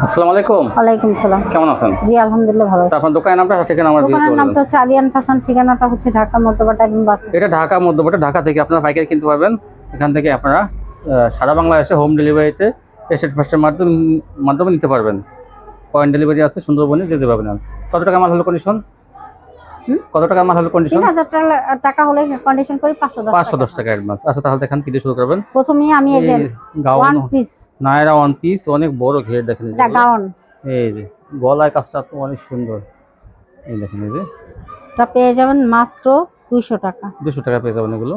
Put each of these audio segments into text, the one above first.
আসসালামু আলাইকুম। ওয়ালাইকুম সালাম। কেমন আছেন? জি আলহামদুলিল্লাহ ভালো তা আছি। আপনার দোকানের নামটা ঠিকানা আমার দোকানের নামটা হচ্ছে আলিয়ান ফ্যাশন, ঠিকানাটা হচ্ছে ঢাকা মধ্যপাড়া একদম বাস। এটা ঢাকা মধ্যপাড়া, ঢাকা থেকে আপনারা পাইকারি কিনতে পারবেন। এখান থেকে আপনারা সারা বাংলাদেশে হোম ডেলিভারিতে এসেট ফার্স্টের মাধ্যমে নিতে পারবেন। পয়েন্ট ডেলিভারি আছে সুন্দরবনে, যে যেভাবে নেন। কত টাকা মাল হলো কন্ডিশন? কত টাকা মাল হলো কন্ডিশন? 3000 টাকা হলে কন্ডিশন করি 510 টাকা অ্যাডভান্স। আচ্ছা, তাহলে দেখান কি দিয়ে শুরু করবেন? প্রথমেই আমি এই যে gown, one piece Naira one piece, অনেক বড় ঘের দেখেন। এটা গাউন, এই যে গলায় কাজটা তো অনেক সুন্দর। এই দেখেন, এই যে এটা পেয়ে যাবেন মাত্র 200 টাকা। 200 টাকা পেয়ে যাবেন এগুলো।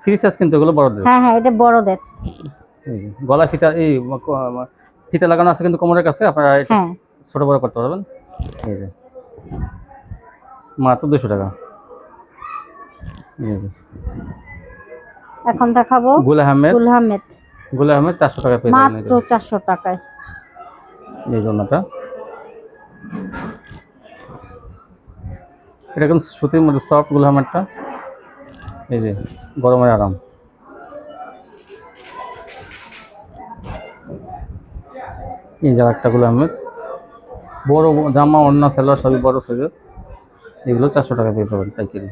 ফ্রি সাইজ কিন্তু এগুলো বড়দের। হ্যাঁ, এটা বড়দের। এই যে গলায় ফিতা, ফিতা লাগানো আছে কিন্তু কোমরের কাছে, আপনারা হ্যাঁ, ছোট বড় করতে পারবেন। এই যে মাত্র 200 টাকা। এই যে এখন দেখাবো গুল আহমেদ। গুল আহমেদ 400 টাকা পেয়ে যাবেন মাত্র 400 টাকায়। এই জন্যটা এটা কিন্তু সুতির মধ্যে সফট গুল আহমেদটা। এই যে গরমের আরাম। এই যে একটা গুল আহমেদ, বড় জামা ওড়না সালোয়ার সবই বড় সাইজের। এগুলো 400 টাকা পেয়ে যাবেন পাইকারি।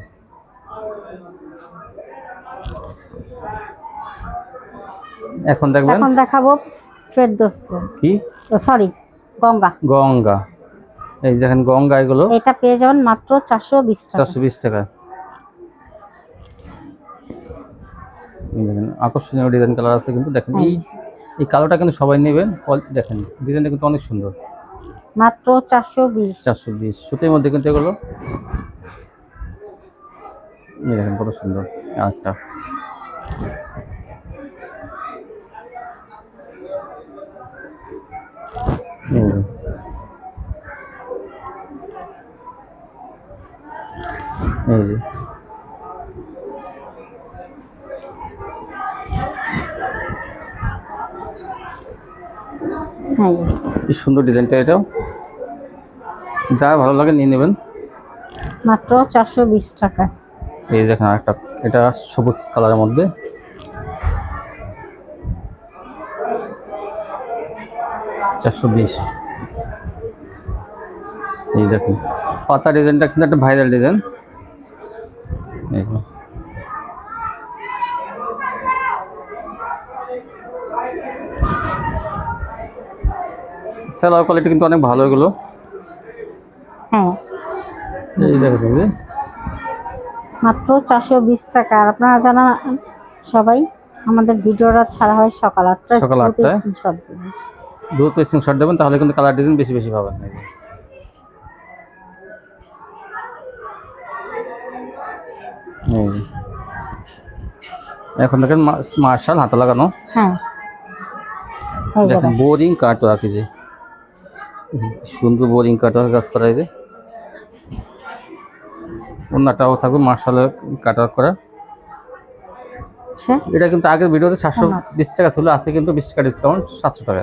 এখন দেখাবো ফেরদৌস, কি সরি গঙ্গা। গঙ্গা, এই যে দেখেন গঙ্গা, এগুলো এটা পেয়ে যাবেন মাত্র 420 টাকা। 420 টাকা। এই দেখেন আকর্ষণীয় ডিজাইন কালার আছে কিন্তু দেখেন, এই কালোটা কিন্তু সবাই নেবেন। দেখেন ডিজাইনটা কিন্তু অনেক সুন্দর। মাত্র 420 সুতির মধ্যে কিন্তু এগুলো। এই দেখেন কত সুন্দর। আচ্ছা, এই যে কি সুন্দর ডিজাইনটা, এটাও যা ভালো লাগে নিয়ে নেবেন। মাত্র 420 টাকা। এই দেখেন আরেকটা, এটা সবুজ কালারের মধ্যে। এই দেখুন পাতা ডিজাইনটা কিন্তু একটা ভাইরাল ডিজাইন। এই যে সেলার কোয়ালিটি কিন্তু অনেক ভালো এগুলো। হ্যাঁ, এই দেখেন মাত্র 420 টাকা। আর আপনারা জানা সবাই আমাদের ভিডিওটা ছাড়া হয় সকাল 8টায়। দ্রুত স্ক্রিনশট দেবেন, তাহলে কিন্তু কালার ডিজাইন বেশি বেশি পাবেন। এখন দেখেন মার্শাল হাতে লাগানো। হ্যাঁ, দেখেন বোরিং কাট রাখি, যে সুন্দর বোরিং কাট কাজ করা। এই যে অন্যটাও থাকবে মার্শালের কাট করা। এটা কিন্তু আগের ভিডিওতে 720 টাকা ছিল, আছে কিন্তু 20 টাকা ডিসকাউন্ট 700 টাকা।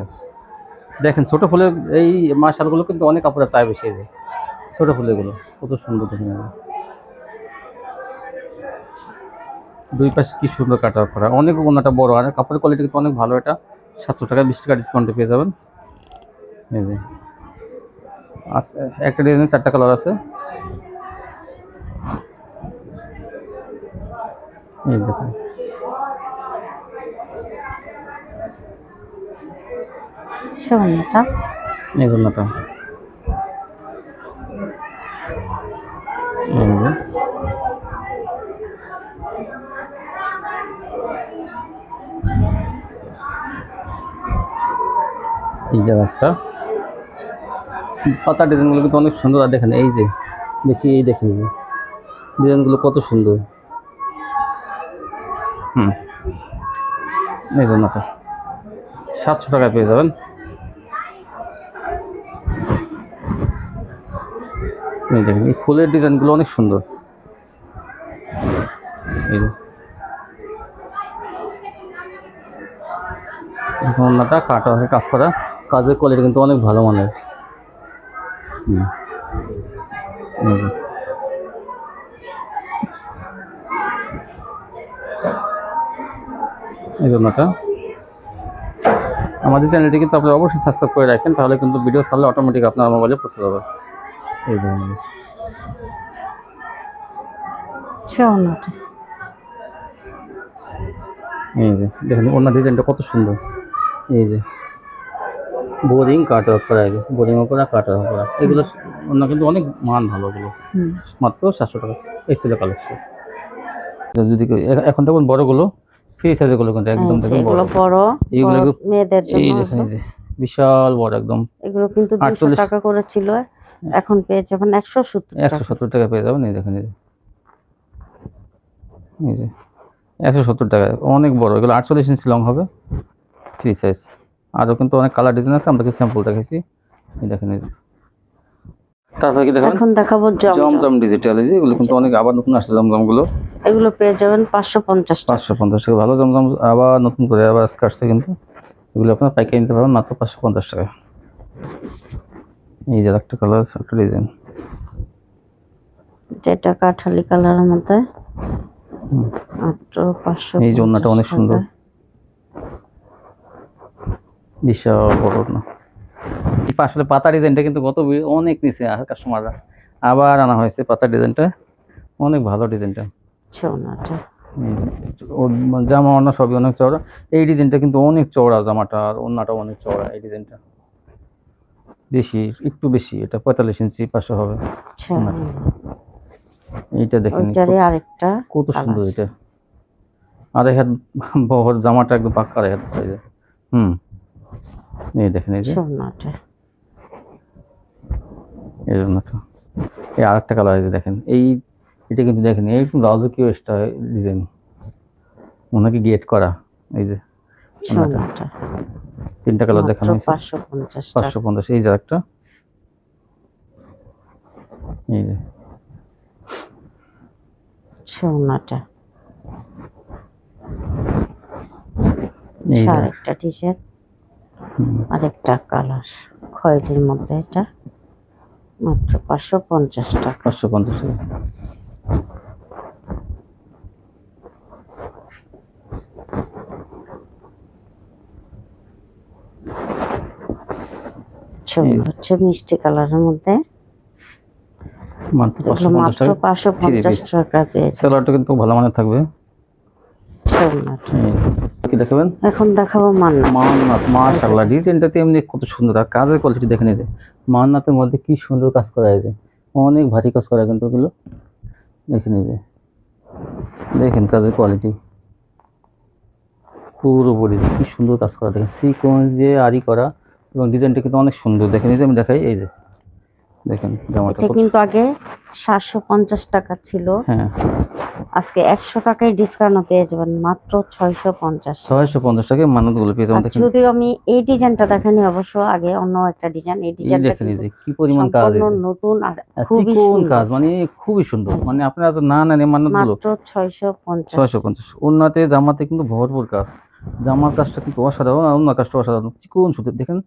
দেখেন ছোট ফুলের এই মার্শালগুলো কিন্তু অনেক কাপড়ে চাই বেশি। এই যে ছোট ফুলেগুলো কত সুন্দর দেখেন, দুই পাশে কি সুন্দর কাট করা। অনেক অন্যটা বড়, আর কাপড়ের কোয়ালিটি কিন্তু অনেক ভালো। এটা 700 টাকা 20 টাকা ডিসকাউন্টে পেয়ে যাবেন। এই যে একটা ডিজাইনের 4টা কালার আছে। এই দেখুন এই জন্যটা। এই যে একটা পাতা ডিজাইনগুলো কিন্তু অনেক সুন্দর। আর দেখেন এই যে দেখেন যে ডিজাইনগুলো কত সুন্দর। এই জন্যটা 700 টাকা পেয়ে যাবেন। এই দেখেন এই ফুলের ডিজাইনগুলো অনেক সুন্দর। এই যে ওড়নাটা কাটা হয়ে কাজ করা, কাজের কোয়ালিটি কিন্তু অনেক ভালো মানের। এই জন্যটা আমাদের চ্যানেলটি কিন্তু আপনারা অবশ্যই সাবস্ক্রাইব করে রাখেন, তাহলে কিন্তু ভিডিও ছাড়লে অটোমেটিক আপনার মোবাইলে পৌঁছে যাবে। এই ধরনের ছৌনাটা এই যে দেখেন ওনার ডিজাইনটা কত সুন্দর। এই যে বোরিং কাটার করা, এই যে বোরিং করা কাটার করা, এগুলো ওনার কিন্তু অনেক মান ভালো, এগুলো মাত্র 700 টাকা। এই ছিল কালেকশন। যদি এখন দেখুন বড়গুলো ফ্রি সাইজের গুলো কিন্তু একদম দেখুন বড়, এগুলো বড়, এইগুলো বড় মেয়েদের এই জন্য দেখেন এই যে বিশাল বড় একদম। এগুলো কিন্তু 200 48 টাকা করে ছিল, এখন পেয়ে যাবেন 170 টাকা। 170 টাকা পেয়ে যাবেন। এই দেখেন এই যে 170 টাকা, অনেক বড়। এগুলো 48 ইঞ্চি লং হবে, ফ্রি সাইজ। আরও কিন্তু অনেক কালার ডিজাইন আছে, আমরা কি স্যাম্পল দেখাইছি। এই দেখেন এই যে। তারপরে কি দেখেন, এখন দেখাবো জমজম ডিজিটাল। এই যে এগুলো কিন্তু অনেক আবার নতুন আসছে জমজমগুলো। এগুলো পেয়ে যাবেন 550 টাকা। 550 টাকা, ভালো জমজম আবার নতুন করে আবার আজকে আসছে কিন্তু। এগুলো আপনার পাইকারি নিতে পারবেন মাত্র 550 টাকা। এই যে একটা কালার, একটা ডিজাইন, যেটা কাঠালি কালারের মধ্যে মাত্র 550। এই যে ওন্নাটা অনেক সুন্দর, বিশাল বড় না। আসলে পাতা ডিজাইনটা কিন্তু গত অনেক নিচে কাস্টমাররা, আবার আনা হয়েছে পাতা ডিজাইনটা, অনেক ভালো ডিজাইনটা। ছৌনাটা জামা ওন্না সবই অনেক চওড়া। এই ডিজাইনটা কিন্তু অনেক চওড়া জামাটা, আর ওন্নাটাও অনেক চওড়া। এই ডিজাইনটা বেশি, একটু বেশি, এটা 45 ইঞ্চি 500 হবে। এইটা দেখেন আরেকটা কত সুন্দর, এটা আড়াই হাত বহর জামাটা, একদম পাক্কা আড়াই হাত। এই দেখেন এই যে ছৌনাটা, এই জন্যটা। এই আরেকটা কালার, এই যে দেখেন এটা কিন্তু দেখেন একটু রাজকীয় স্টাইল ডিজাইন, ওনাকে গেট করা। এই যে ছৌনাটা 3টা কালার দেখানো হয়েছে, 550 টাকা। 550। এই যে একটা, এই যে ছৌনাটা এই যে আরেকটা টি-শার্ট, আরেকটা কালার খয়েরির মধ্যে, এটা মাত্র 550 টাকা। 550 টাকা। ছবি হচ্ছে মিষ্টি কালারের মধ্যে, মাত্র এগুলো 550 মাত্র টাকা। 550 টাকা পেয়েছে। সেলারটা কিন্তু ভালো মানের থাকবে। ছৌনাটা কি দেখাবেন? এখন দেখাবো মান্নাত। মাশাআল্লাহ, ডিজাইনটাতে এমনি কত সুন্দর, আর কাজের কোয়ালিটি দেখেন। এই যে মান্নাতের মধ্যে কি সুন্দর কাজ করা হয়েছে, অনেক ভারী কাজ করা কিন্তু ওগুলো। দেখেন এই যে, দেখেন কাজের কোয়ালিটি, পুরো বডি কি সুন্দর কাজ করা। দেখেন সিকোয়েন্স দিয়ে আরি করা, এবং ডিজাইনটা কিন্তু অনেক সুন্দর। দেখেন এই যে আমি দেখাই, এই যে দেখেন জামাটা এটা কিন্তু আগে 750 টাকা ছিল, হ্যাঁ আজকে 100 টাকায় ডিসকাউন্ট পেয়ে যাবেন মাত্র 650। 650 টাকায় মান্নাতগুলো পেয়ে যাবেন। দেখেন যদিও আমি এই ডিজাইনটা দেখানি, অবশ্য আগে অন্য একটা ডিজাইন, এই ডিজাইনটা দেখেন এই যে কি পরিমাণ কাজ, নতুন আর খুবই চিকন সুন্দর কাজ, মানে খুবই সুন্দর। মানে আপনারা না নেন মান্নাতগুলো, মাত্র 650। 650। ওন্নাতে জামাতে কিন্তু ভরপুর কাজ, জামার কাজটা কিন্তু অসাধারণ, আর ওন্নার কাজটা অসাধারণ। চিকন সুতো দেখেন,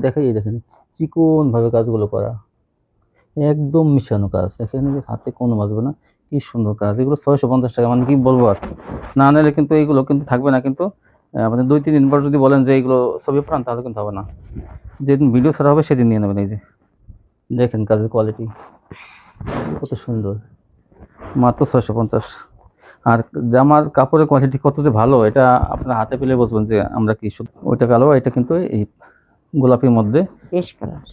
দেখাই এই দেখেন চিকন ভাবে কাজগুলো করা, একদম মিশানো কাজ। দেখেন যে হাতে কোনো বাজবে না, কি সুন্দর কাজ। এগুলো 650 টাকা, মানে কি বলবো আর, না নিলে কিন্তু এইগুলো কিন্তু থাকবে না। কিন্তু আমাদের 2-3 দিন পর যদি বলেন যে এইগুলো ছবি পান, তাহলে কিন্তু হবে না। যেদিন ভিডিও ছাড়া হবে সেদিন নিয়ে নেবেন। এই যে দেখেন কাজের কোয়ালিটি কত সুন্দর, মাত্র 650। আর জামার কাপড়ের কোয়ালিটি কত যে ভালো, এটা আপনার হাতে পেলে বুঝবেন যে আমরা কি। ওইটা কালো, এটা কিন্তু এই গোলাপির মধ্যে বেশ কালার।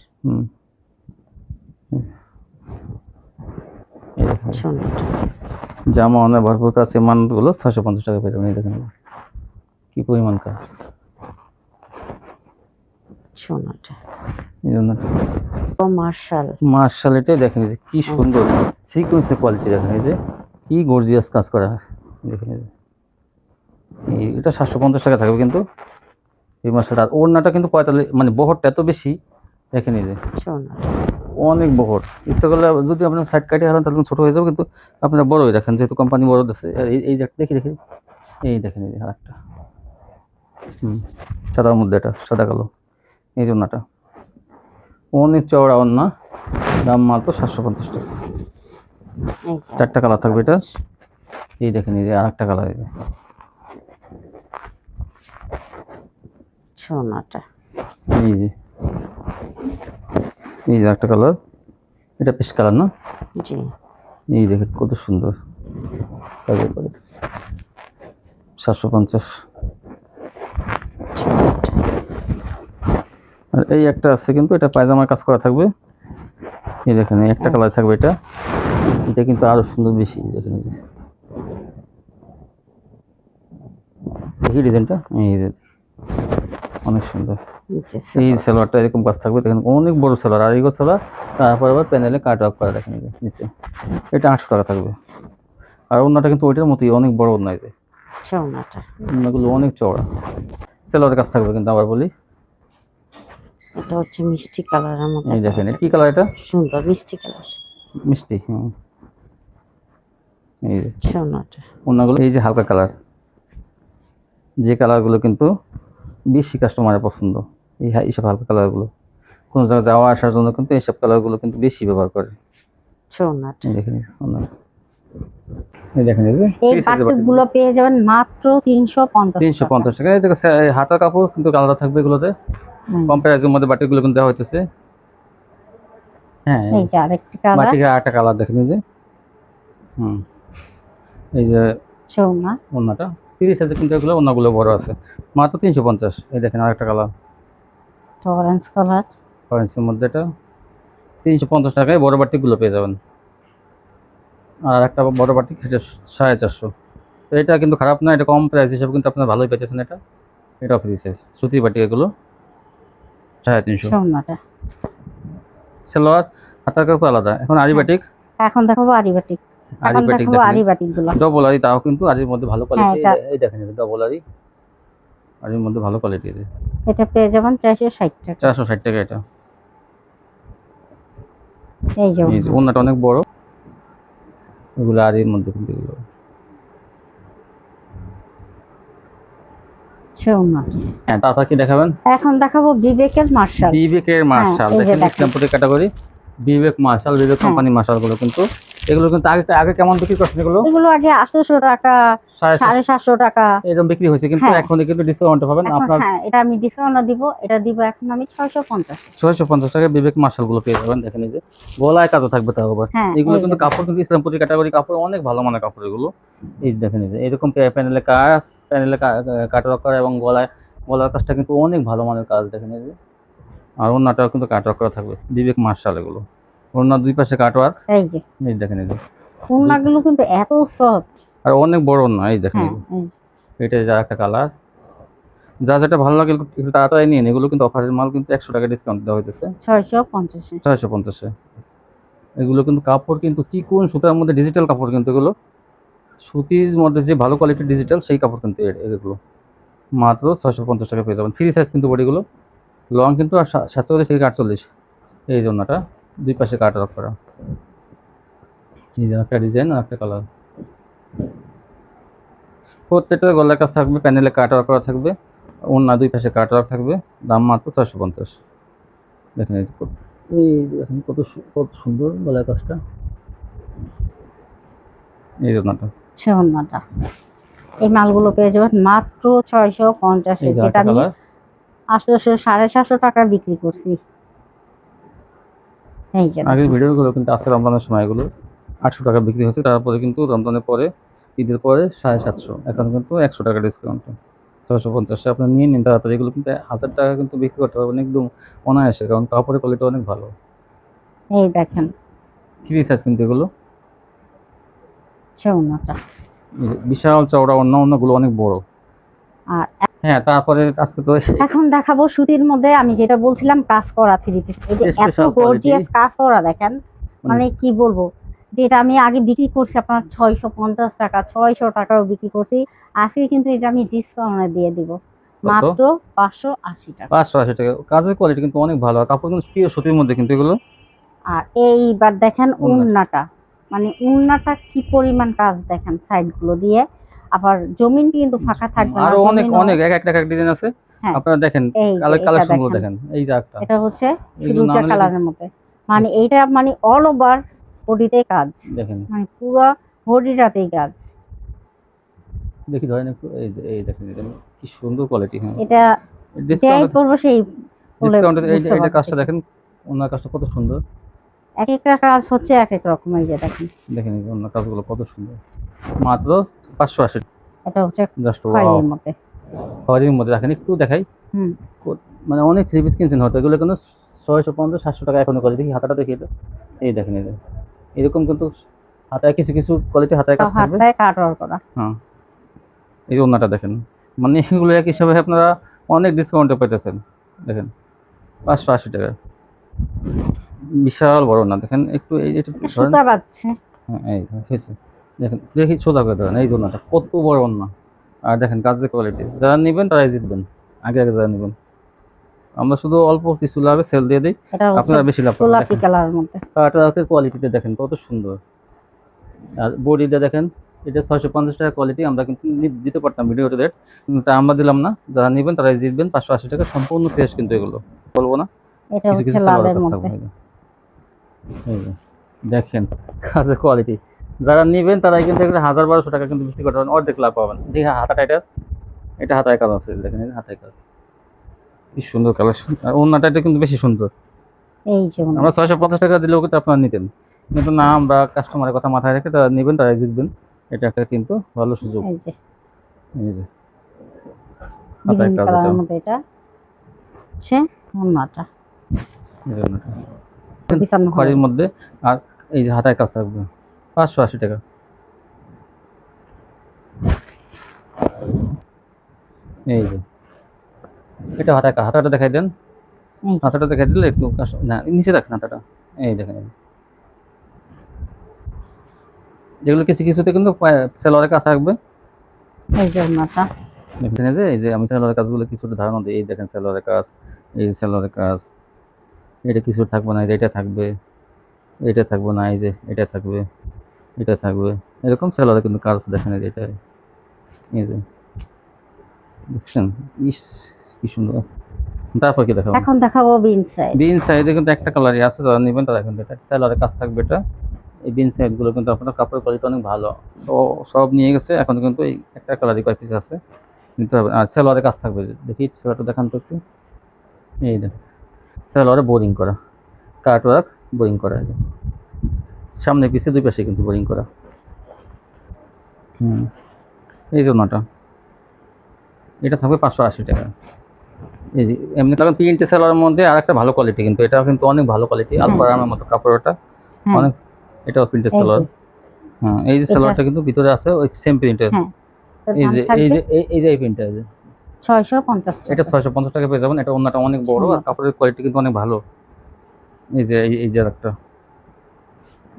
জামা অনেক ভরপুর কাজ, মানগুলো 650 টাকা পেয়ে যাবেন। এই দেখেন কি পরিমাণ কাজ, মার্শাল। এটাই দেখেন যে কি সুন্দর সিকোয়েন্সের কোয়ালিটি, দেখেন এই যে কি গর্জিয়াস কাজ করা। দেখেন এটা 750 টাকা থাকবে কিন্তু এই মার্শাল। আর ওড়নাটা কিন্তু 45, মানে বহরটা এত বেশি। দেখেন এই যে অনেক বহর, ইচ্ছা করলে যদি আপনার সাইড কাটিয়ে হারান তাহলে ছোট হয়ে যাবে, কিন্তু আপনারা বড়ই রাখেন যেহেতু কোম্পানি বড় দিচ্ছে। এই যে দেখি এই দেখেন এই যে আরেকটা, সাদার মধ্যে, এটা সাদা কালো। এই জন্যটা অনেক চওড়া ওড়না, দাম মাত্র 750 টাকা। 4টা কালার থাকবে এটা। এই দেখেন এই যে আরেকটা কালার, এই যে আচ্ছা ওনাটা এই যে এই যে একটা কালার, এটা পেস্ট কালার না? জি এই দেখেন কত সুন্দর কাজের করে 750। আচ্ছা ওনাটা। আর এই একটা আছে কিন্তু এটা পায়জামার কাজ করা থাকবে। এই দেখেন এই একটা কালার থাকবে, এটা এটা কিন্তু আরো সুন্দর বেশি। দেখেন এই যে, দেখি ডিজাইনটা, এই যে অনেক সুন্দর। নিচে এই সালোয়ার। সালোয়ারটা এরকম কাজ থাকবে, দেখেন অনেক বড় সালোয়ার, আড়াই গজ সালোয়ার, তারপর আবার প্যানেলে কাট ওয়ার্ক করা, দেখেন এই যে নিচে। এটা 800 টাকা থাকবে। আর ওড়নাটা কিন্তু ওইটার মতোই অনেক বড় ওড়না, এই যে আচ্ছা ওনাটা। ওড়নাগুলো অনেক চওড়া। সালোয়ারের কাজ থাকবে কিন্তু আবার বলি, এটা হচ্ছে মিষ্টি কালারের মধ্যে। এই দেখেন এটা কি কালার, এটা সুন্দর মিষ্টি কালার। মিষ্টি। এই যে আচ্ছা ওনাটা। ওড়নাগুলো এই যে হালকা কালার, যে কালারগুলো কিন্তু বেশি কাস্টমারের পছন্দ, এইসব হালকা কালারগুলো কোনো জায়গায় যাওয়া আসার জন্য কিন্তু এইসব কালারগুলো কিন্তু বেশি ব্যবহার করে। আচ্ছা ওনাটা। এই দেখেন ওড়না, এই দেখেন এই যে এই বাটিকগুলো পেয়ে যাবেন মাত্র 350 350 টাকা। এই দেখো হাতা কাপড় কিন্তু আলাদা থাকবে এগুলোতে, কম প্রাইসের মধ্যে বাটিকগুলো কিন্তু দেওয়া হইতেছে। হ্যাঁ এই যে আরেকটি কালার। বাটিকের আরেকটা কালার দেখেন এই যে, এই যে চৌনা ওড়নাটা 30 আছে কিন্তু এগুলো ওড়নাগুলো বড় আছে, মাত্র 350। এই দেখেন আরেকটা কালার অরেঞ্জ কালার। অরেঞ্জের মধ্যে, এটা 350 টাকায় বড় বাটিকগুলো পেয়ে যাবেন। আর একটা বড় বাটিক সেটা 450। তো এটা কিন্তু খারাপ না, এটা কম প্রাইস হিসেবে কিন্তু আপনারা ভালোই পেতেছেন। এটা এটা ফ্রি সাইজ সুতি বাটিক, এগুলো 350। চৌনাটা। সালোয়ার হাতার কাপড় আলাদা। এখন আরি বাটিক, এখন দেখাবো আরি বাটিক। আরি এখন বাটিক দেখাবো আরি দেখেন, বাটিকগুলো। ডবল আরি, তাও কিন্তু আরির মধ্যে ভালো কোয়ালিটি। এটা- এই দেখেন ডবল আরি, আরির মধ্যে ভালো কোয়ালিটি। এটা পেয়ে যাবেন 460 টাকা। 460 টাকা এটা। এই যে এই যে ওড়নাটা অনেক বড়, এগুলো আরির মধ্যে কিন্তু এগুলো। চৌনাটা। হ্যাঁ তারপর কি দেখাবেন? এখন দেখাবো বিবেকের মার্শাল। বিবেকের মার্শাল, এই যে দেখেন দেখেন। ইসলামপুরের ক্যাটাগরি বিবেক মার্শাল, বিবেক হ্যাঁ। কোম্পানি মার্শালগুলো কিন্তু এগুলো কিন্তু আগে আগে কেমন বিক্রি করছেন এগুলো? এগুলো আগে 800 টাকা, 750 টাকা এরকম বিক্রি হয়েছে, কিন্তু হ্যাঁ। এখন কিন্তু ডিসকাউন্ট পাবেন এখন আপনার। হ্যাঁ এটা আমি ডিসকাউন্ট দিব, এটা দিব এখন আমি 650। 650 টাকা বিবেক মার্শালগুলো পেয়ে যাবেন। দেখেন এই যে গলায় কাজও থাকবে তাও আবার। হ্যাঁ, এগুলো এই কিন্তু যে কাপড় কিন্তু ইসলামপুরের ক্যাটাগরি কাপড়, অনেক ভালো মানের কাপড় এগুলো। এই যে দেখেন এই যে এরকম প্যানেলে কাজ, প্যানেলে কাটওয়ার্ক করা, এবং গলার কাজটা কিন্তু অনেক ভালো মানের কাজ। দেখেন এই যে, আর ওড়নাটাও কিন্তু কাটওয়ার্ক করা থাকবে, বিবেক মার্শাল এগুলো। ওড়নার দুই পাশে কাটওয়ার্ক, এই যে এই দেখেন এই যে, ওড়নাগুলো কিন্তু এত সফট। আর অনেক বড় ওড়না। এই দেখেন হ্যাঁ এই এই যে, যে এটা যা একটা কালার, যা যেটা ভালো লাগে একটু তাড়াতাড়ি নিয়ে নিন। এগুলো কিন্তু অফারের মাল, কিন্তু 100 টাকা ডিসকাউন্ট দেওয়া হইতেছে 650। 650-এ। এগুলো কিন্তু কাপড় কিন্তু চিকন সুতার মধ্যে ডিজিটাল কাপড়, কিন্তু এগুলো সুতির মধ্যে যে ভালো কোয়ালিটির ডিজিটাল সেই কাপড় কিন্তু এগুলো মাত্র 650 টাকা পেয়ে যাবেন। ফ্রি সাইজ কিন্তু বডিগুলো, লং কিন্তু আর 47 থেকে 48। এই জন্যটা দুই পাশে কাট অফ করা, এই যে একটা ডিজাইন আর একটা কালার। প্রত্যেকটা গলার কাজ থাকবে, প্যানেলে কাট ওয়ার্ক করা থাকবে, ওড়না দুই পাশে কাট ওয়ার্ক থাকবে, দাম মাত্র 650। দেখেন এই যে দেখেন কত কত সুন্দর গলার কাজটা, এই জন্যটা। ওড়নাটা এই মালগুলো পেয়ে যাবেন মাত্র 650, এই যে যেটা একটা আমি কালার, 800 750 টাকা বিক্রি করছি। এই যে আগের ভিডিওগুলো কিন্তু আছে রমজানের সময়, এগুলো 800 টাকা বিক্রি হয়েছে, তারপরে কিন্তু রমজানের পরে, ঈদের পরে 750, এখন কিন্তু 100 টাকা ডিসকাউন্ট 650। আপনি নিয়ে নিন তাড়াতাড়ি, এগুলো কিন্তু 1000 টাকা কিন্তু বিক্রি করতে পারবেন একদম অনায়াসে, কারণ কাপড়ের কোয়ালিটি অনেক ভালো। এই দেখেন ফ্রি সাইজ কিন্তু এগুলো, ওড়নাটা। এই যে বিশাল চওড়া, অন্যগুলো অনেক বড়। আর হ্যাঁ তারপরে আজকে তো এখন দেখাবো সুতির মধ্যে, আমি যেটা বলছিলাম কাজ করা 3 পিস। এই যে এত Special quality। গর্জিয়াস কাজ করা দেখেন, মানে কি বলবো, যেটা আমি আগে বিক্রি করছি আপনার 650 টাকা, 600 টাকাও বিক্রি করছি। আজকে কিন্তু এটা আমি ডিসকাউন্টে দিয়ে দিব মাত্র 580 টাকা। 580 টাকা। কাজের কোয়ালিটি কিন্তু অনেক ভালো, আর কাপড় কিন্তু পিওর সুতির মধ্যে কিন্তু এগুলো। আর এইবার দেখেন ওড়না। উন্নাটা, মানে উন্নাটা কি পরিমাণ কাজ দেখেন সাইড গুলো দিয়ে, আবার জমিন কিন্তু ফাঁকা থাকবে না। আরো অনেক জমিনও- অনেক এক একটা ডিজাইন আছে, হ্যাঁ। আপনারা দেখেন এই যে এটা কালেকশন গুলো দেখেন। দেখেন। এই যে একটা এটা হচ্ছে এগুলো ফিরোজা নাম কালারের মধ্যে, মানে এইটা মানে অল ওভার বডিতে কাজ, দেখেন, মানে পুরো বডিটাতেই কাজ। দেখি ধরেন একটু, এই দেখেন এটা কি সুন্দর কোয়ালিটি। হ্যাঁ এটা যাই ডিসকাউন্ট করবো সেই বলে ডিসকাউন্ট এই বুঝতে এইটা কাজটা পারতেছি। দেখেন, ওনার কাজটা কত সুন্দর। এক একটা কাজ হচ্ছে এক এক রকম, এই যে দেখেন দেখেন এই যে ওনার কাজগুলো কত সুন্দর, মাত্র 580। এটা হচ্ছে জাস্ট ওয়াও। খয়েরির মধ্যে। খয়েরির মধ্যে দেখেন, একটু দেখাই, হুম, মানে অনেক থ্রি পিস কিনছেন হয়তো, এগুলো কিন্তু 650-700 টাকা এখনো করে। দেখি হাতাটা দেখি এটা, এই দেখেন এই যে এরকম কিন্তু হাতায় কিছু কিছু কোয়ালিটি হাতায় কাজ সব থাকবে। হাতায় কাট ওয়ার্ক করা। হ্যাঁ, এই যে ওনাটা দেখেন, মানে এগুলো এক হিসাবে আপনারা অনেক ডিসকাউন্টে পেতেছেন। দেখেন 580 টাকা, বিশাল বড় না, দেখেন একটু এই এটা এটা ধরেন। সুতা বাজছে। হ্যাঁ এই হয়েছে, দেখেন দেখি সোজা করে ধরেন, এই যে ওনাটা কত বড় ওনা। আর দেখেন কাজের কোয়ালিটি, যারা নেবেন তারাই জিতবেন, আগে আগে যারা নেবেন। আমরা শুধু অল্প কিছু লাভে সেল দিয়ে দিই, এটা হচ্ছে আপনারা বেশি লাভ পাবেন। গোলাপি কালারের মধ্যে। কাটওয়ার্কের কোয়ালিটিতে দেখেন কত সুন্দর। আর বডিটা দেখেন, এটা 650 টাকা কোয়ালিটি, আমরা কিন্তু দিতে পারতাম ভিডিওতে রেট, কিন্তু তা আমরা দিলাম না। যারা নেবেন তারাই জিতবেন। 580 টাকা সম্পূর্ণ ফ্রেশ কিন্তু এগুলো, বলবো না। এটা কিছু হচ্ছে কিছু সালোয়ার লালের কাজ মধ্যে। থাকবে, এই যে দেখেন কাজের কোয়ালিটি। যারা নেবেন তারাই কিন্তু একটা 1000-1200 টাকা কিন্তু বিক্রি করতে পারেন, অর্ধেক লাভ পাবেন। দেখি হাতাটা, এটা হাতায় কাজ আছে, দেখেন এই যে হাতায় কাজ, কি সুন্দর কালেকশন। আর ওন্নাটা এটা কিন্তু বেশি সুন্দর। এই যে ওনা। আমরা 650 টাকা দিলেও কিন্তু আপনারা নিতেন, কিন্তু না, আমরা কাস্টমারের কথা মাথায় রেখে তারা নেবেন তারাই জিতবেন। এটা একটা কিন্তু ভালো সুযোগ। এই যে এই যে হাতায় গ্রিন কাজ, এটা কালারের মধ্যে, এটা হচ্ছে ওনাটা এই যে ওন্নাটা। বিছানো খয়েরির হয়েছে। মধ্যে, আর এই যে হাতায় কাজ থাকবে, 580 টাকা। এই যে এটা হাতায় কাজ, হাতাটা দেখাই দেন, এই যে হাতাটা দেখাই দিলে একটু না, নিচে দেখেন হাতাটা, এই দেখেন যেগুলো কিছু কিছুতে কিন্তু সেলোয়ারের কাজ থাকবে। এই যে ওনাটা। দেখেন এই যে আমি সেলোয়ারের কাজগুলো কিছুটা ধারণা দিই, এই দেখেন সেলোয়ারের কাজ, এই যে সেলোয়ারের কাজ, এটা কিছু থাকবে না, এটা থাকবে, এটা থাকবে না, এই যে এটা থাকবে, এটা থাকবে, এরকম সেলোয়ারে কিন্তু কাজ দেখেন, এই যে এটা, এই যে দেখছেন, ইস কি সুন্দর। তারপর কি দেখাবো, এখন দেখাবো বিন সাইড। বিন সাইডে কিন্তু একটা কালারই আছে, যারা নেবেন তারা কিন্তু এটা সেলোয়ারের কাজ থাকবে। এটা এই বিন সাইডগুলো কিন্তু আপনার কাপড়ের কোয়ালিটি অনেক ভালো, সব নিয়ে গেছে, এখন কিন্তু এই একটা কালারই কয় পিস আছে, নিতে হবে। আর সেলোয়ারের কাজ থাকবে, দেখি সেলোয়ারটা দেখান তো একটু, এই দেখেন সেলোয়ারে বোরিং করা, কাটওয়ার্ক বোরিং করা, এই যে সামনে পিছে দুই পাশে কিন্তু বোরিং করা। এই জন্যটা এটা থাকবে 580 টাকা। এই যে এমনি তখন প্রিন্টের সেলোয়ারের মধ্যে আর একটা ভালো কোয়ালিটি, কিন্তু এটাও কিন্তু অনেক ভালো কোয়ালিটি, আলপারামের মতো কাপড়টা হ্যাঁ, অনেক, এটাও প্রিন্টের এই যে সেলোয়ার। হ্যাঁ, এই যে এটা- সেলোয়ারটা কিন্তু ভিতরে আছে ওই সেম প্রিন্টের। হ্যাঁ, এটার এই দাম যে থাকবে এই যে এই প্রিন্টটা, এই যে 650 এটা টাকা। 650 টাকা পেয়ে যাবেন। এটা ওন্নাটা অনেক বড়, আর কাপড়ের কোয়ালিটি কিন্তু অনেক ভালো। এই যে এই যে একটা,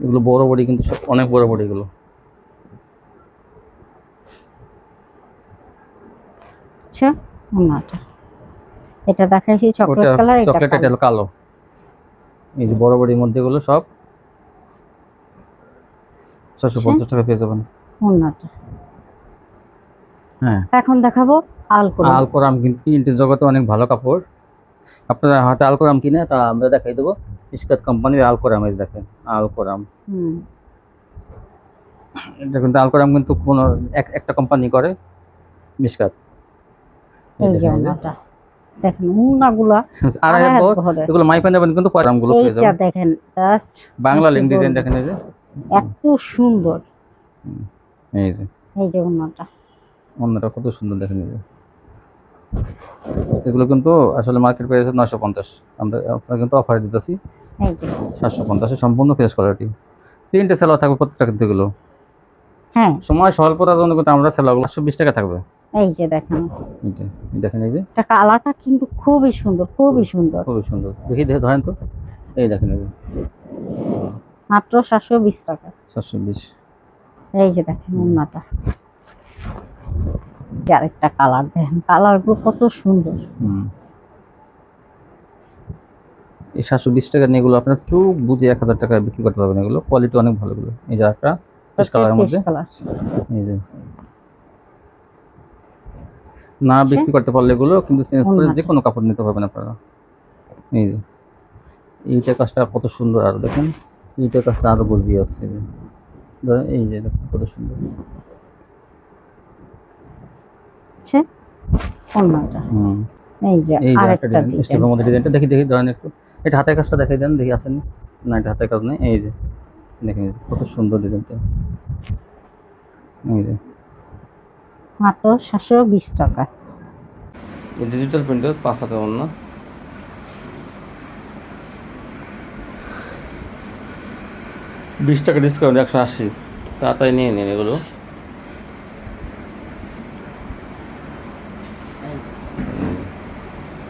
এগুলো বড় বড়ি কিন্তু অনেক বড় বড়ি এগুলো। আচ্ছা, ওনাটা এটা দেখাইছি চকলেট ওটা কালার, এটা চকলেট, এটা কালো। হলো কালো। এই যে বড় বড়ির মধ্যে এগুলো সব 650 টাকা পেয়ে যাবেন। ওনাটা হ্যাঁ, এখন দেখাবো আলকোরা। আলকোরাম কিন্তু প্রিন্টের জগতে অনেক ভালো কাপড়। আপনারা হাতে আলকোরাম কিনে তা আমরা দেখাই দেবো। ইস্কাত কোম্পানির আলকোরাম, এই দেখেন আলকোরাম। এটা কিন্তু আলকোরাম কিন্তু কোনো একটা কোম্পানি করে, মিশকাত। এই যে ওনাটা দেখেন, ওনাগুলা 2.5 বড়, ঘরে। এগুলো মাইপা নেবেন কিন্তু পয়রামগুলো পেয়ে এইটা যাবেন। দেখেন জাস্ট বাংলা কি লিঙ্ক ডিজাইন বলবো? দেখেন, এই যে এত সুন্দর। এই যে এই যে ওনাটা অন্যটা কত সুন্দর দেখেন, এই যে এগুলো কিন্তু আসলে মার্কেট প্রাইস 950, আমরা আপনারা কিন্তু অফারে দিতেছি এই যে 750, সম্পূর্ণ ফ্রেশ কোয়ালিটি। 3টে সেলার থাকবে প্রত্যেকটা কিন্তু এগুলো। হ্যাঁ, সময় স্বল্পতার জন্য কিন্তু আমরা সেলারগুলো 820 টাকা থাকবে। এই যে দেখেন এইটা এই দেখেন, এই যে এটা কালারটা কিন্তু খুবই সুন্দর, খুবই সুন্দর। খুবই সুন্দর। দেখি ধরেন তো, এই দেখেন, এই যে মাত্র 720 টাকা। 720। এই যে দেখেন ওনাটা, আরেকটা কালার দেখেন, কালারগুলো কত সুন্দর। এই 720 টাকা নিয়ে এগুলো আপনার চোখ বুঝে 1000 টাকা বিক্রি করতে পারবেন। এগুলো কোয়ালিটি অনেক ভালো। এগুলো এই যে একটা ফ্রেশ কালারের মধ্যে, কালার এই যে না বিক্রি করতে পারলে এগুলো কিন্তু চেঞ্জ করে যে কোনো কাপড় নিতে পারবেন আপনারা। এই যে এইটা কাজটা কত সুন্দর, আর দেখেন এইটা কাজটা আরো গর্জিয়াস আছে। এই যে এই যে দেখেন কত সুন্দর। ওনাটা এই যে এই যে একটা আরেকটা ডিজাইন, ডিজাইন। স্টেপের মধ্যে ডিজাইনটা দেখি দেখি ধরেন একটু। এটা হাতের কাজটা দেখাই দেন দেখি আছেন না, এটা হাতের কাজ নেই। এই যে দেখেন এই যে কত সুন্দর ডিজাইনটা। এই যে মাত্র 720 টাকা। ডিজিটাল প্রিন্টার 5 হাতে অন্য 20 টাকা ডিসকাউন্ট 180। তাড়াতাড়ি নিয়ে নিন এগুলো।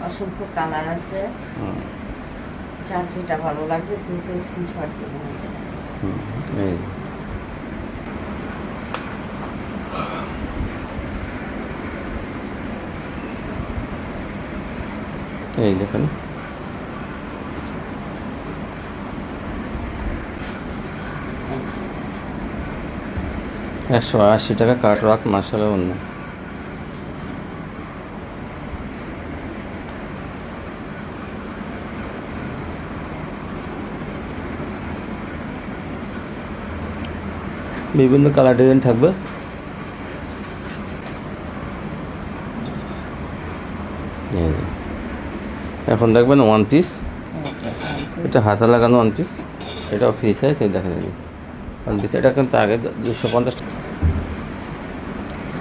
অসংখ্য কালার আছে, যার যেটা ভালো লাগবে দ্রুত স্ক্রিনশট দিয়ে নিতে হবে। এই যে। এই দেখেন টাকা কাট রাখ মাসালা অন্য। বিভিন্ন কালার ডিজাইন থাকবে। এই যে। এখন দেখবেন ওয়ান পিস, এটা হাতে লাগানো ওয়ান পিস, এটাও ফ্রি সাইজ। এই দেখেন ওয়ান পিস, এটা কিন্তু আগে 250 টাকা।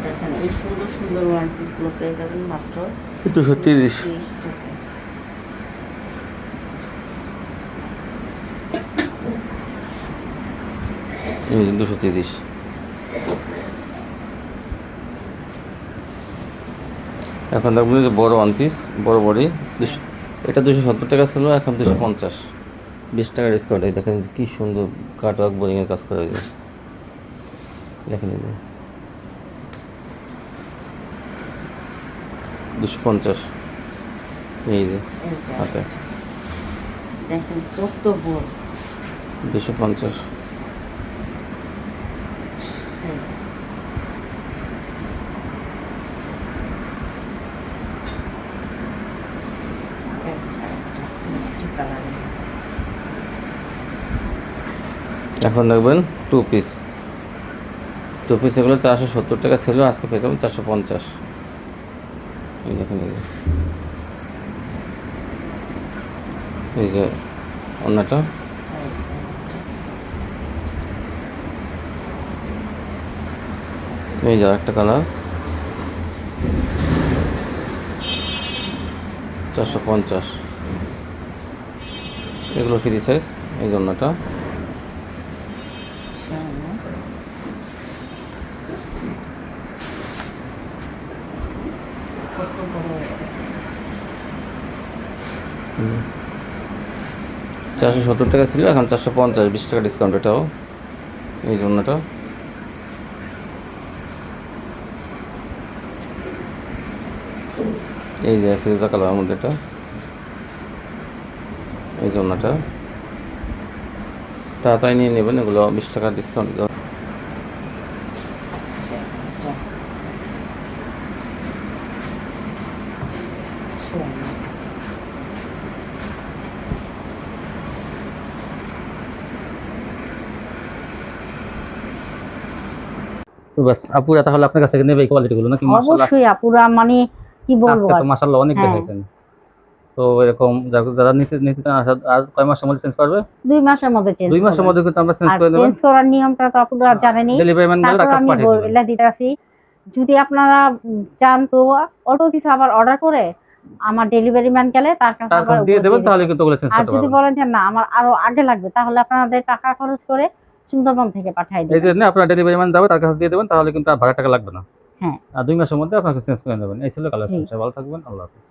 দেখেন এই সুন্দর সুন্দর ওয়ান পিসগুলো পেয়ে যাবেন মাত্র 230। 30 টাকা। এই যে 230। এখন দেখবেন যে বড় ওয়ান পিস, বড় বডি, এটা 270 টাকা ছিল, এখন 250। 20 টাকা ডিসকাউন্ট। এই দেখেন কি সুন্দর কাট ওয়ার্ক বোরিংয়ের কাজ করা যায়। দেখেন এই যে 250। এই যে এই যে হাতে দেখেন কত বড়। 250। এই যে একটা মিষ্টি কালারের। এখন দেখবেন টু পিস। এগুলো 470 টাকা ছিল, আজকে পেয়ে যাবেন 450। এই দেখেন এই যে অন্যটা। এই যে একটা কালার 450। এগুলো ফ্রি সাইজ। এই যে অন্যটা। কত বড়। 470 টাকা ছিল, এখন 450, 20 টাকা ডিসকাউন্ট। এটাও এই জন্যটা। এই যে ফিরোজা কালারের মধ্যে এটা। এই জন্যটা তাড়াতাড়ি নিয়ে নেবেন, এগুলো 20 টাকা ডিসকাউন্ট। তো বাস আপুরা তাহলে আপনার কাছ থেকে নেবে এই কোয়ালিটিগুলো নাকি? মাশাআল্লাহ, অবশ্যই আপুরা, মানে কি বলবো আজকে আর। তো মাশাআল্লাহ অনেক হ্যাঁ। দেখাইছেন। তো এরকম যারা নিতে নিতে চান, আর কয় মাসের মধ্যে চেঞ্জ করবে? 2 মাসের মধ্যে চেঞ্জ 2 মাসের মধ্যে কিন্তু আমরা চেঞ্জ আর করে দেব। চেঞ্জ করার নিয়মটা তো আপুরা জানেনই। ডেলিভারি ম্যান গেলে তারপর কাজ আমি পাঠিয়ে দেবেন। বলে দিতেছি, যদি আপনারা চান তো অল্প কিছু আবার অর্ডার করে আমার ডেলিভারি ম্যান গেলে তার কাছে তার আবার কাছে দিয়ে ওগুলো দেবেন, দিয়ে তাহলে দিতে কিন্তু ওগুলো চেঞ্জ হবে। আর করতে যদি পারবেন। বলেন যে না আমার আরো আগে লাগবে, তাহলে আপনাদের টাকা খরচ করে সুন্দরবন থেকে পাঠিয়ে এই দেবেন। জন্য আপনার ডেলিভারি ম্যান যাবে, তার কাছে দিয়ে দেবেন, তাহলে কিন্তু আর ভাড়া টাকা লাগবে না। হ্যাঁ। আর 2 মাসের মধ্যে আপনাকে চেঞ্জ করে নেবেন। এই ছিল কালেকশন। জি। ভালো থাকবেন, আল্লাহ হাফেজ।